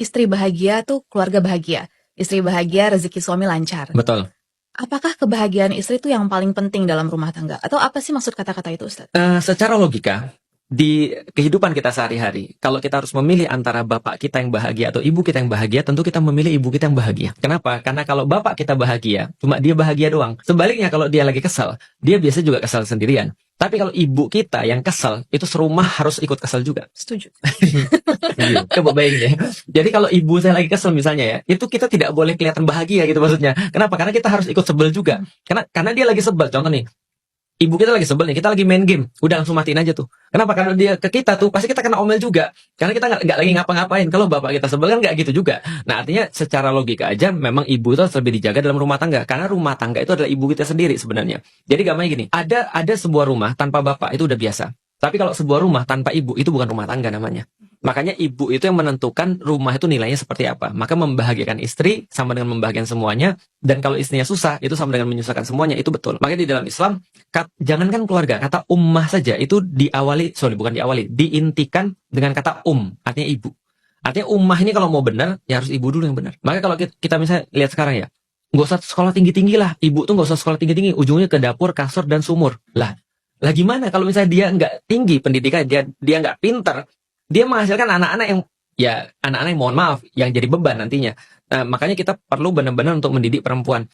istri bahagia tuh keluarga bahagia. Istri bahagia, rezeki suami lancar. Betul. Apakah kebahagiaan istri itu yang paling penting dalam rumah tangga? Atau apa sih maksud kata-kata itu, Ustaz? Secara logika, di kehidupan kita sehari-hari, kalau kita harus memilih antara bapak kita yang bahagia atau ibu kita yang bahagia, tentu kita memilih ibu kita yang bahagia. Kenapa? Karena kalau bapak kita bahagia, cuma dia bahagia doang. Sebaliknya kalau dia lagi kesal, dia biasa juga kesal sendirian. Tapi kalau ibu kita yang kesal, itu serumah harus ikut kesal juga. Setuju. Coba bayangin ya. Jadi kalau ibu saya lagi kesel misalnya ya, itu kita tidak boleh kelihatan bahagia gitu maksudnya. Kenapa? Karena kita harus ikut sebel juga. Karena dia lagi sebel. Contoh nih, ibu kita lagi sebel nih, kita lagi main game, udah langsung matiin aja tuh. Kenapa? Karena dia ke kita tuh pasti kita kena omel juga. Karena kita nggak lagi ngapa-ngapain. Kalau bapak kita sebel kan nggak gitu juga. Nah artinya secara logika aja memang ibu itu harus lebih dijaga dalam rumah tangga. Karena rumah tangga itu adalah ibu kita sendiri sebenarnya. Jadi gampangnya gini, ada sebuah rumah tanpa bapak itu udah biasa. Tapi kalau sebuah rumah tanpa ibu itu bukan rumah tangga namanya. Makanya ibu itu yang menentukan rumah itu nilainya seperti apa. Maka membahagiakan istri sama dengan membahagiakan semuanya. Dan kalau istrinya susah, itu sama dengan menyusahkan semuanya. Itu betul. Makanya di dalam Islam, jangankan keluarga, kata ummah saja itu diintikan dengan kata artinya ibu. Artinya ummah ini kalau mau benar, ya harus ibu dulu yang benar. Maka kalau kita misalnya lihat sekarang ya, nggak usah sekolah tinggi-tinggi lah. Ibu tuh nggak usah sekolah tinggi-tinggi. Ujungnya ke dapur, kasur, dan sumur. Lah gimana kalau misalnya dia nggak tinggi pendidikan, dia nggak pintar, dia menghasilkan anak-anak yang mohon maaf, yang jadi beban nantinya. Makanya kita perlu benar-benar untuk mendidik perempuan.